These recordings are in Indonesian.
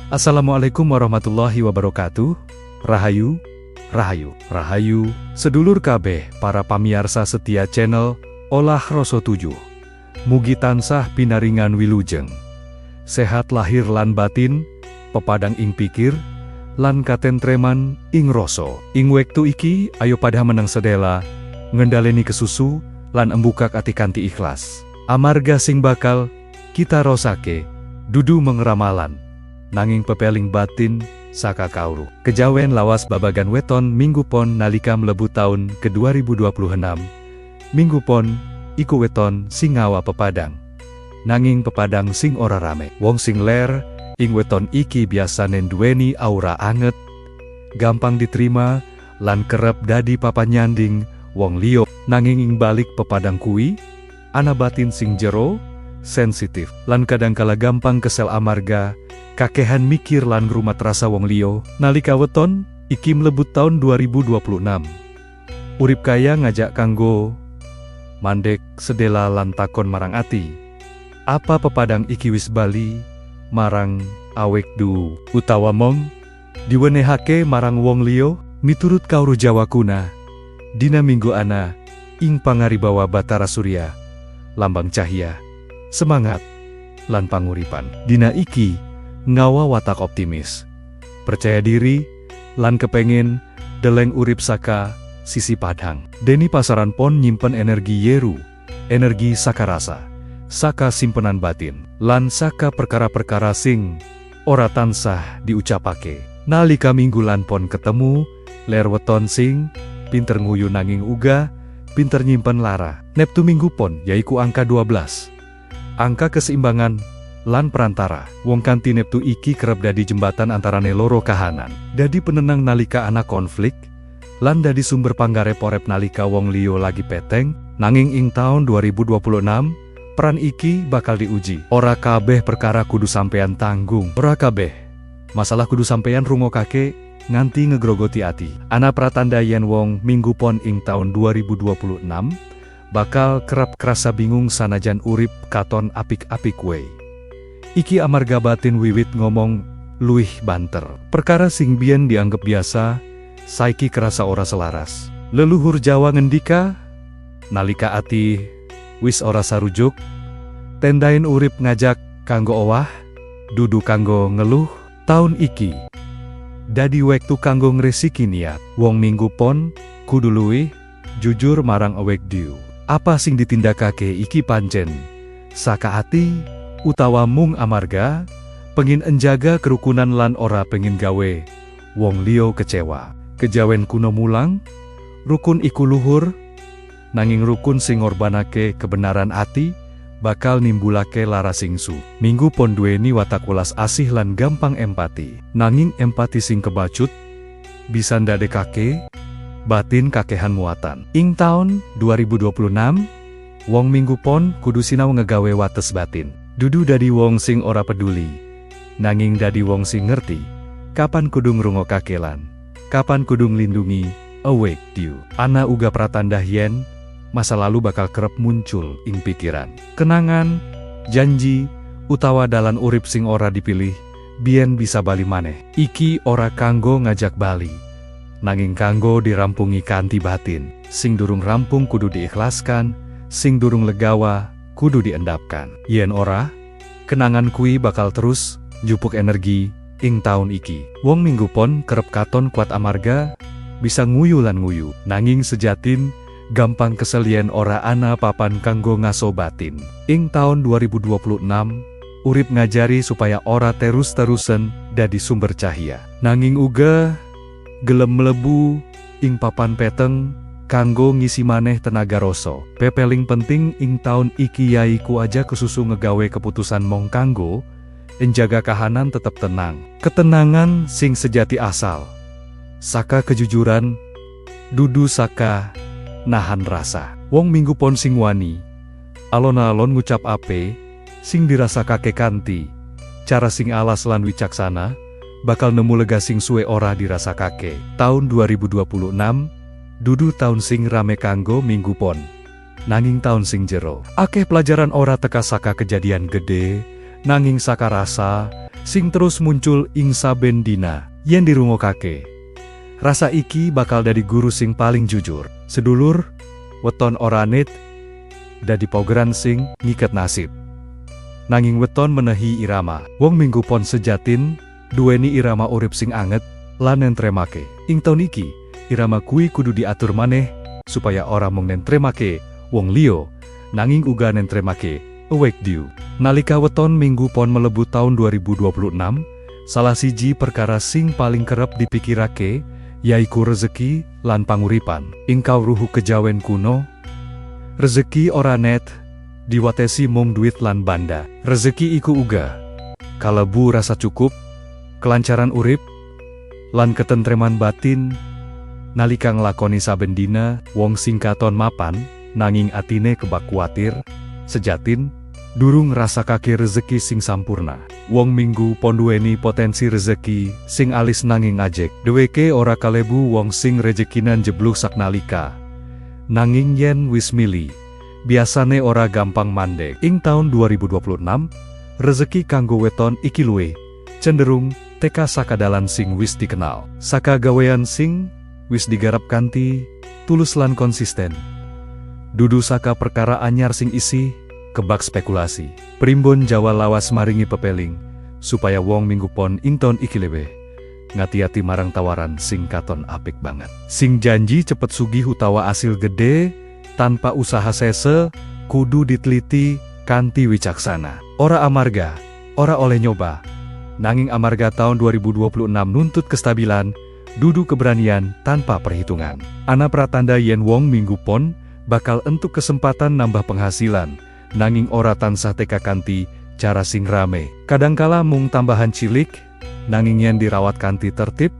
Assalamualaikum warahmatullahi wabarakatuh. Rahayu, Rahayu, Rahayu, sedulur kabeh para pamiarsa setia channel Olah Rasa 7. Mugi tansah pinaringan wilujeng. Sehat lahir lan batin, pepadang ing pikir, lan katentreman ing rasa. Ing wektu iki ayo pada menang sedela, ngendaleni kesusu, lan embukak ati kanthi ikhlas. Amarga sing bakal kita rosake, dudu mengeramalan. Nanging pepeling batin saka kauru. Kejawen lawas babagan weton minggu pon nalika mlebu taun ke 2026. Minggu pon iku weton sing ngawa pepadang. Nanging pepadang sing ora rame. Wong sing ler ing weton iki biasane nduweni aura anget, gampang diterima lan kerep dadi papanyanding wong liya. Nanging ing balik pepadang kuwi ana batin sing jero, sensitif, lan kadangkala gampang kesel amarga kakehan mikir lan ngrumat rasa wong liya. Nalika weton iki mlebut taun 2026. Urip kaya ngajak kanggo mandek sedela lan takon marang ati. Apa pepadang iki wis bali marang awek du utawa mong diwenehake marang wong liya? Miturut kawruh Jawa kuna, dina minggu ana ing pangaribawa Batara Surya, lambang cahya, semangat, lan panguripan. Dina iki ngawa watak optimis, percaya diri, lan kepengin deleng urip saka sisi padhang. Deni pasaran pon nyimpen energi yeru, energi saka rasa, saka simpenan batin, lan saka perkara-perkara sing ora tansah diucapake. Nalika minggu lan pon ketemu, ler weton sing pinter nguyu nanging uga pinter nyimpen lara. Neptu minggu pon yaiku angka 12. Angka keseimbangan lan perantara. Wong kanthi Neptu iki kerep dadi jembatan antarane loro kahanan. Dadi penenang nalika ana konflik, lan dadi sumber panggarep-orep nalika wong liya lagi peteng. Nanging ing taun 2026, peran iki bakal diuji. Ora kabeh perkara kudu sampeyan tanggung. Ora kabeh masalah kudu sampeyan rungokake nganti ngegrogoti ati. Ana pratanda yen wong minggu pon ing taun 2026 bakal kerap krasa bingung sanajan urip katon apik-apik wae. Iki amarga batin wiwit ngomong luwih banter. Perkara sing biyen dianggep biasa, saiki kerasa ora selaras. Leluhur Jawa ngendika, nalika ati wis ora sarujuk, tendain urip ngajak kanggo owah, dudu kanggo ngeluh. Taun iki dadi wektu kanggo ngresiki niat. Wong minggu pon kudu luwih jujur marang awake dhewe. Apa sing ditindakake iki pancen saka ati utawa mung amarga pengin enjaga kerukunan lan ora pengin gawe wong liya kecewa. Kejawen kuno mulang, rukun iku luhur, nanging rukun sing ngorbanake kebenaran ati bakal nimbulake lara singsu. Minggu pon duweni watak welas asih lan gampang empati. Nanging empati sing kebacut bisa ndadekake batin kakehan muatan. Ing taun 2026, wong minggu pon kudu sinau ngegawe wates batin. Dudu dadi wong sing ora peduli, nanging dadi wong sing ngerti kapan kudu ngrungokake lan kapan kudu nglindungi awake dhewe. Ana uga pratanda yen masa lalu bakal kerep muncul ing pikiran. Kenangan, janji, utawa dalan urip sing ora dipilih biyen bisa bali maneh. Iki ora kanggo ngajak bali, nanging kanggo dirampungi kanthi batin. Sing durung rampung kudu diikhlaskan, sing durung legawa kudu diendapkan. Yen ora, kenangan kui bakal terus njupuk energi ing taun iki. Wong minggu pon kerep katon kuat amarga bisa nguyu lan nguyu, nanging sejatin gampang kesel yen ora ana papan kanggo ngaso batin. Ing taun 2026, urip ngajari supaya ora terus-terusen dadi sumber cahya, nanging uga gelem mlebu ing papan peteng kanggo ngisi maneh tenaga rasa. Pepeling penting ing taun iki yaiku aja kesusu ngegawe keputusan mong kanggo enjaga kahanan tetep tenang. Ketenangan sing sejati asal saka kejujuran, dudu saka nahan rasa. Wong minggu pon sing wani alon-alon ngucap ape sing dirasakake kanthi cara sing alas lan wicaksana bakal nemu lega sing suwe ora dirasakake. Taun 2026 dudu taun sing rame kanggo minggu pon, nanging taun sing jero akeh pelajaran ora teka saka kejadian gede, nanging saka rasa sing terus muncul ing saben dina yen dirungokake. Rasa iki bakal dadi guru sing paling jujur. Sedulur, weton ora net dadi paugeran sing ngiket nasib. Nanging weton menehi irama. Wong minggu pon sejatin duweni irama urip sing anget lan nentremake. Ing taun iki, irama kui kudu diatur maneh supaya ora mung nentremake wong liya, nanging uga nentremake awake due. Nalika weton minggu pon melebu tahun 2026, salah siji perkara sing paling kerep dipikirake yaiku rezeki lan panguripan. Ing kawruh kejawen kuno, rezeki ora net diwatesi mung duit lan banda. Rezeki iku uga kalebu rasa cukup, kelancaran urip, lan ketentreman batin nalika nglakoni saben dina. Wong sing katon mapan nanging atine kebak kuatir, sejatin durung ngrasakake rezeki sing sampurna. Wong minggu pon duweni potensi rezeki sing alis nanging ngajek. Dheweke ora kalebu wong sing rejekinan jebluk saknalika, nanging yen wis mili biasane ora gampang mandek. Ing taun 2026, rezeki kanggo weton iki luwih cenderung teka sakadalan sing wis dikenal. Saka gawean sing wis digarap kanthi tulus lan konsisten. Dudu saka perkara anyar sing isi kebak spekulasi. Primbon Jawa lawas maringi pepeling supaya wong minggu pon ing taun iki luwih ngati-ati marang tawaran sing katon apik banget. Sing janji cepet sugih utawa asil gede tanpa usaha sese kudu diteliti kanthi wicaksana. Ora amarga, ora oleh nyoba. Nanging amarga tahun 2026 nuntut kestabilan, dudu keberanian tanpa perhitungan. Ana pratanda yen wong minggu pon bakal entuk kesempatan nambah penghasilan, nanging ora tansah teka kanthi cara sing rame. Kadangkala mung tambahan cilik, nanging yen dirawat kanthi tertib,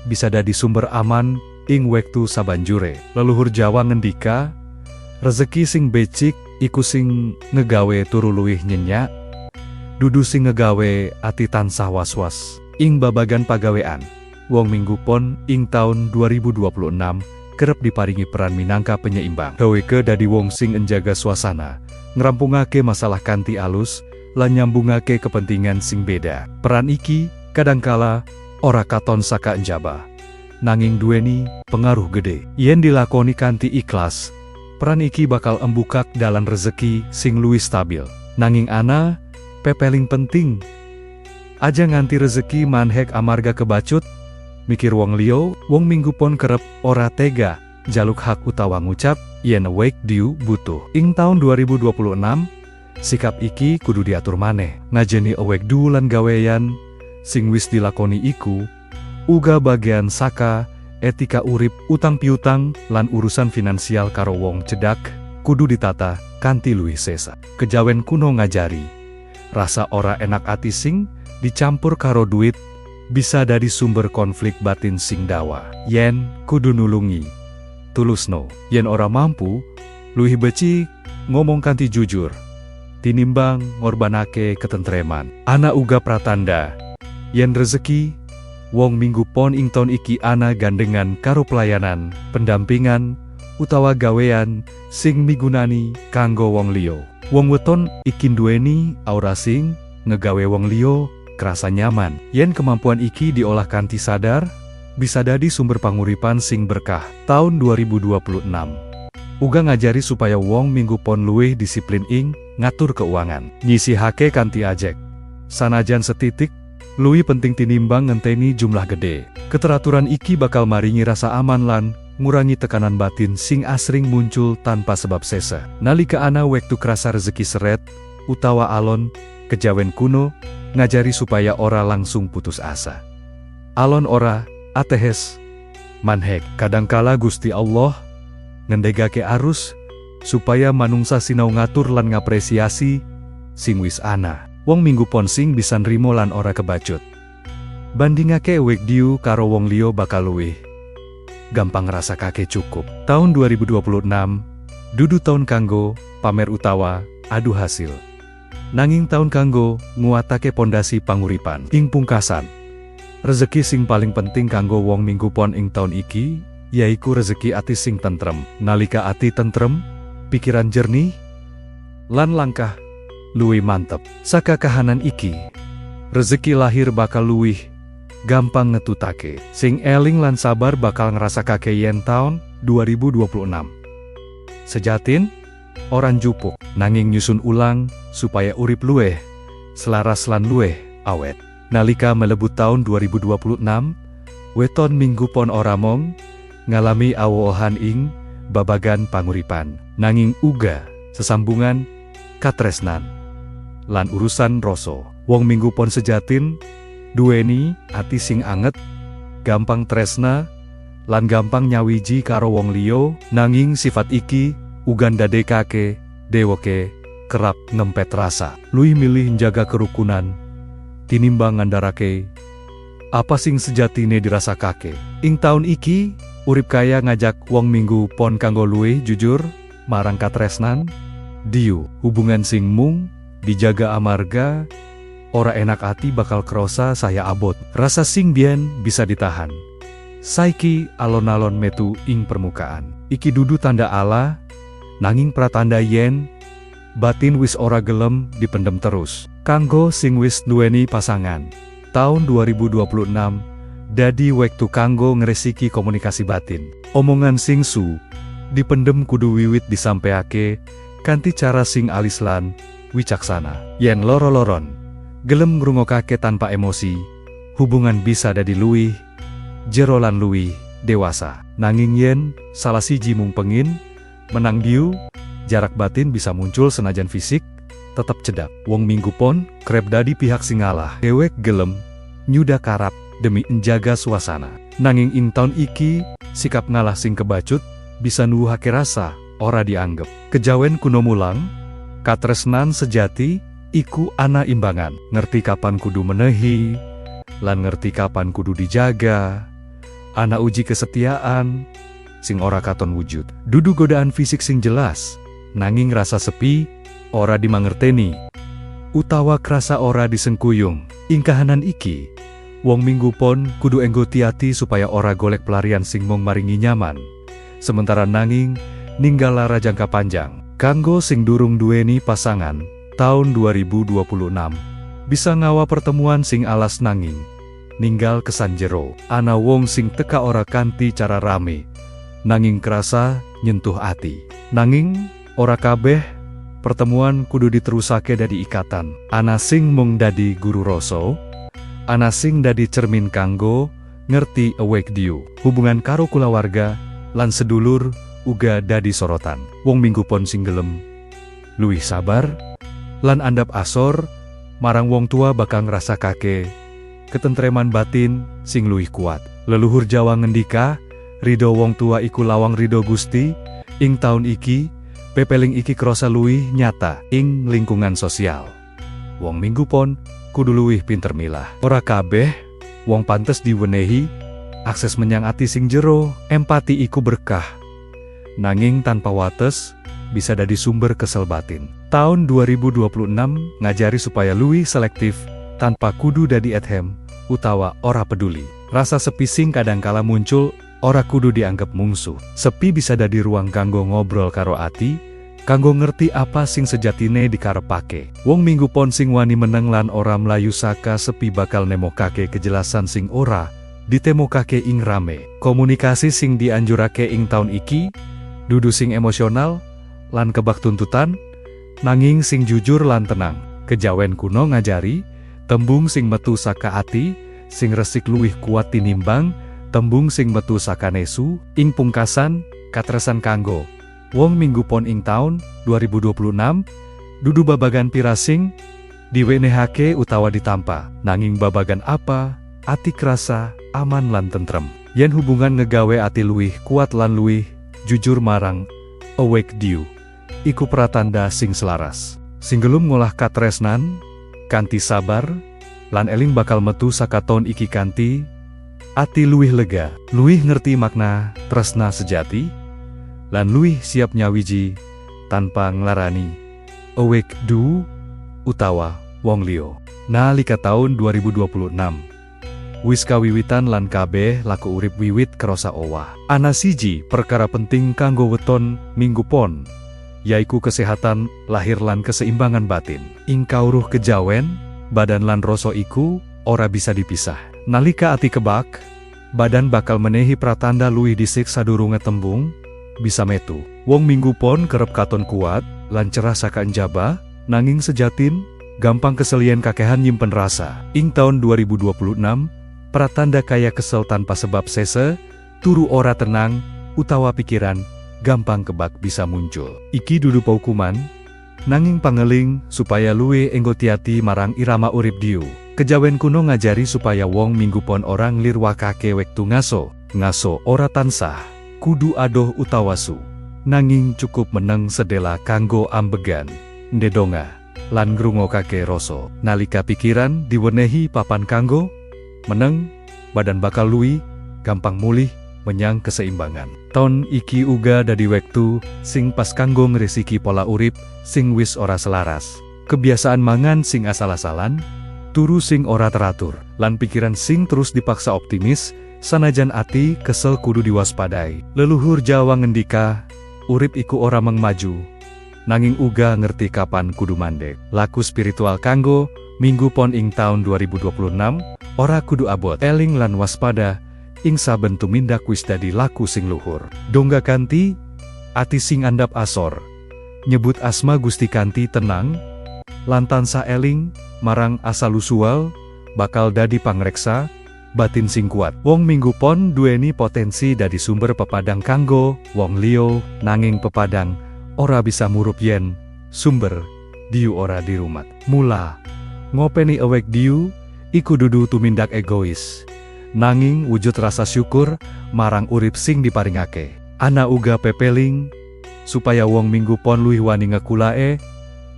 bisa dadi sumber aman ing wektu sabanjure. Leluhur Jawa ngendika, rezeki sing becik iku sing ngegawe turu luwih nyenyak, dudu sing ngegawe ati tansah was-was. Ing babagan pagawean, wong minggu pon ing taun 2026 kerep diparingi peran minangka penyeimbang. Dheweke dadi wong sing enjaga suasana, ngrampungake masalah kanthi alus, lan nyambungake kepentingan sing beda. Peran iki kadangkala ora katon saka enjaba, nanging duweni pengaruh gede. Yen dilakoni kanthi ikhlas, peran iki bakal embukak dalan rezeki sing luwih stabil. Nanging ana pepeling penting, aja nganti rezeki manhek amarga kebacut mikir wong liya. Wong minggu pon kerep ora tega jaluk hak utawa ngucap yen awake due butuh. Ing taun 2026, sikap iki kudu diatur maneh. Ngajeni awake due lan gawean sing wis dilakoni iku uga bagian saka etika urip. Utang piutang lan urusan finansial karo wong cedak kudu ditata kanthi luwih sesa. Kejawen kuno ngajari, rasa ora enak ati sing dicampur karo duit bisa dadi sumber konflik batin sing dawa. Yen kudu nulungi, tulusno. Yen ora mampu, luwih becik ngomong kanthi jujur tinimbang ngorbanake ketentreman. Ana uga pratanda yen rezeki wong minggu pon ing taun iki ana gandengan karo pelayanan, pendampingan, utawa gawean sing migunani kanggo wong liya. Wong weton iki duweni aura sing ngegawe wong liya krasa nyaman. Yen kemampuan iki diolah kanthi sadar, bisa dadi sumber panguripan sing berkah. Taun 2026 uga ngajari supaya wong minggu pon luwih disiplin ing ngatur keuangan. Nyisihake kanthi ajek, sanajan setitik luwih penting tinimbang ngenteni jumlah gede. Keteraturan iki bakal maringi rasa aman lan ngurangi tekanan batin sing asring muncul tanpa sebab sesa. Nalika ana wektu krasa rezeki seret utawa alon, kejawen kuno ngajari supaya ora langsung putus asa. Alon ora atehes manhek. Kadangkala Gusti Allah ngendegake arus supaya manungsa sinau ngatur lan ngapresiasi sing wis ana. Wong minggu pon sing bisa nrimo lan ora kebacut, bandingake awake due karo wong liya bakal luwih gampang ngrasakake cukup. Taun 2026 dudu taun kanggo pamer utawa adu hasil, nanging taun kanggo nguatake pondasi panguripan. Ing pungkasan, rezeki sing paling penting kanggo wong minggu pon ing taun iki yaiku rezeki ati sing tentrem. Nalika ati tentrem, pikiran jernih lan langkah luwih mantep. Saka kahanan iki, rezeki lahir bakal luwih gampang ngetutake. Sing eling lan sabar bakal ngrasakake yen taun 2026 sejatin orang jupuk nanging nyusun ulang supaya urip luweh selaras lan luweh awet. Nalika melebut tahun 2026, weton minggu pon ora mong ngalami awohan ing babagan panguripan, nanging uga sesambungan katresnan lan urusan rasa. Wong minggu pon sejatin duweni ati sing anget, gampang tresna lan gampang nyawiji karo wong liya, nanging sifat iki uga ndadekake dheweke kerap ngempet rasa luwih milih njaga kerukunan tinimbang ngandharake apa sing sejatine dirasakake. Ing taun iki urip kaya ngajak wong minggu pon kanggo luwih jujur marang katresnan, diu hubungan sing mung dijaga amarga ora enak ati bakal krosa saya abot. Rasa sing biyen bisa ditahan, saiki alon-alon metu ing permukaan. Iki dudu tanda ala, nanging pratanda yen batin wis ora gelem dipendem terus. Kanggo sing wis duweni pasangan, tahun 2026 dadi wektu kanggo ngresiki komunikasi batin. Omongan sing dipendem kudu wiwit disampaiake kanthi cara sing alis lan wicaksana. Yen loro-loron gelem ngrungokake tanpa emosi, hubungan bisa dadi luwih jero lan luwih dewasa. Nanging yen salah siji mung pengin menang diu, jarak batin bisa muncul senajan fisik tetap cedap. Wong minggu pon krep dadi pihak sing ngalah, dewek gelem nyuda karap demi menjaga suasana. Nanging ing taun iki sikap ngalah sing kebacut bisa nuwuhake rasa ora dianggep. Kejawen kuno mulang, katresnan sejati iku ana imbangan, ngerti kapan kudu menehi lan ngerti kapan kudu dijaga. Ana uji kesetiaan sing ora katon wujud. Dudu godaan fisik sing jelas, nanging rasa sepi ora dimangerteni utawa krasa ora disengkuyung. Ing kahanan iki wong minggu pon kudu enggo hati-hati supaya ora golek pelarian sing mung maringi nyaman sementara nanging ninggal lara jangka panjang. Kanggo sing durung duweni pasangan, tahun 2026 bisa ngawa pertemuan sing alas nanging ninggal kesan jero. Ana wong sing teka ora kanthi cara rame, nanging kerasa nyentuh ati. Nanging ora kabeh pertemuan kudu diterusake dadi ikatan. Ana sing mung dadi guru rasa, ana sing dadi cermin kanggo ngerti awake diu. Hubungan karo kulawarga lan sedulur uga dadi sorotan. Wong minggu pon sing gelem luwih sabar lan andap asor marang wong tua bakal ngrasakake ketentreman batin sing luwih kuat. Leluhur Jawa ngendika, ridho wong tua iku lawang ridho Gusti. Ing taun iki pepeling iki krosa luwih nyata ing lingkungan sosial. Wong minggu pon kudu luwih pinter milah. Ora kabeh wong pantes diwenehi akses menyang ati sing jero. Empati iku berkah, nanging tanpa wates bisa dadi sumber kesel batin. Tahun 2026 ngajari supaya luwih selektif tanpa kudu dadi ethem utawa ora peduli. Rasa sepi sing kadangkala muncul ora kudu dianggap mungsuh. Sepi bisa dadi ruang kanggo ngobrol karo ati, kanggo ngerti apa sing sejatine dikarepake. Wong minggu pon sing wani meneng lan ora mlayu saka sepi bakal nemokake kejelasan sing ora ditemokake ing rame. Komunikasi sing dianjurake ing taun iki dudu sing emosional lan kebak tuntutan, nanging sing jujur lan tenang. Kejawen kuno ngajari tembung sing metu saka ati sing resik luwih kuat tinimbang tembung sing metu saka nesu. Ing pungkasan katresan kanggo wong minggu pon ing taun 2026 dudu babagan pirasing diwenehake utawa ditampa, nanging babagan apa ati krasa aman lan tentrem. Yen hubungan ngegawe ati luwih kuat lan luwih jujur marang awake diu, iku pratanda sing selaras. Sing gelem ngolah katresnan kanthi sabar lan eling bakal metu saka taun iki kanthi ati luwih lega, luwih ngerti makna tresna sejati lan luwih siap nyawiji tanpa nglarani awake diu utawa wong liya. Nalika taun 2026 wis kawiwitan lan kabeh laku urip wiwit krasa owah. Ana siji perkara penting kanggo weton minggu pon, yaiku kesehatan lahir lan keseimbangan batin. Ing kawruh kejawen, badan lan rasa iku ora bisa dipisah. Nalika ati kebak, badan bakal menehi pratanda luwih dhisik sadurunge tembung bisa metu. Wong minggu pon kerep katon kuat lan cerah saka njaba, nanging sejatin gampang keselien kakehan nyimpen rasa. Ing tahun 2026, pratanda kaya kesel tanpa sebab sese, turu ora tenang, utawa pikiran gampang kebak bisa muncul. Iki dudu paukuman, nanging pangeling supaya luwe enggotiati marang irama urip diu. Kejawen kuno ngajari supaya wong minggu pon orang lirwakake wektu ngaso ora tansah kudu adoh utawa su, nanging cukup meneng sedela kanggo ambegan, ndedonga, lan ngrungokake rasa. Nalika pikiran diwenehi papan kanggo meneng, badan bakal luwih gampang mulih menyang keseimbangan. Tahun iki uga dadi wektu sing pas kanggo ngresiki pola urip sing wis ora selaras. Kebiasaan mangan sing asal-asalan, turu sing ora teratur, lan pikiran sing terus dipaksa optimis, sanajan ati kesel kudu diwaspadai. Leluhur Jawa ngendika, urip iku ora mengmaju, nanging uga ngerti kapan kudu mandek. Laku spiritual kanggo minggu pon ing taun 2026, ora kudu abot, eling lan waspada, ing saben tumindak wis dadi laku sing luhur. Dongga kanthi ati sing andhap asor, nyebut asma Gusti kanthi tenang, lan tansah eling marang asal-usual, bakal dadi pangreksa batin sing kuat. Wong minggu pon duweni potensi dadi sumber pepadang kanggo wong liya, nanging pepadang ora bisa murup yen sumber diu ora dirumat. Mula ngopeni awake diu iku dudu tumindak egois, nanging wujud rasa syukur marang urip sing diparingake. Ana uga pepeling supaya wong minggu pon luwih wani ngekulae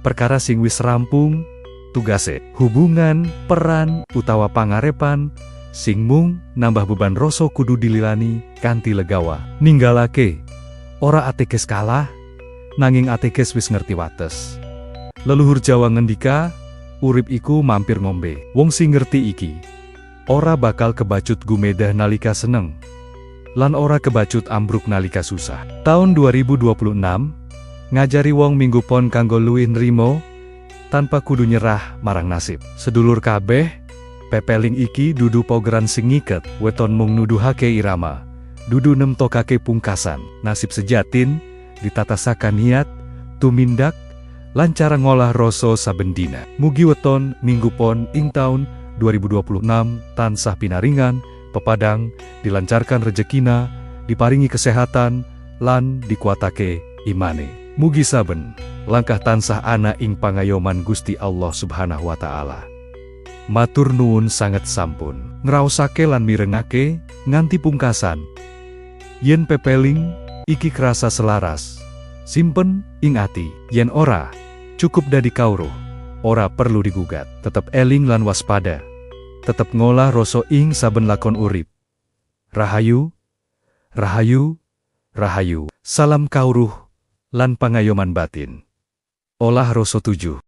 perkara sing wis rampung tugase, hubungan, peran, utawa pangarepan sing mung nambah beban rasa kudu dililani kanthi legawa. Ninggalake ora atekes kalah, nanging atekes wis ngerti wates. Leluhur Jawa ngendika, urip iku mampir ngombe. Wong sing ngerti iki ora bakal kebacut gumedah nalika seneng, lan ora kebacut ambruk nalika susah. Tahun 2026 ngajari wong minggu pon kanggo luwih nrimo tanpa kudu nyerah marang nasib. Sedulur kabeh, pepeling iki dudu pogeran sing ngiket, weton mung nuduhake irama, dudu nemtokake pungkasan. Nasib sejatin ditatasakan niat, tumindak, lan cara ngolah rasa saben dina. Mugi weton minggu pon ing taun 2026 tansah pinaringan, pepadang, dilancarkan rejekina, diparingi kesehatan, lan dikuatake imane. Mugi saben langkah tansah ana ing pangayoman Gusti Allah Subhanahu wa Ta'ala. Matur nuwun sanget sampun ngraosake lan mirengake nganti pungkasan. Yen pepeling iki krasa selaras, simpen ing ati. Yen ora, cukup dadi kawruh, ora perlu digugat. Tetep eling lan waspada, tetep ngolah rasa ing saben lakon urip. Rahayu, rahayu, rahayu. Salam kawruh lan pangayoman batin. Olah Rasa 7.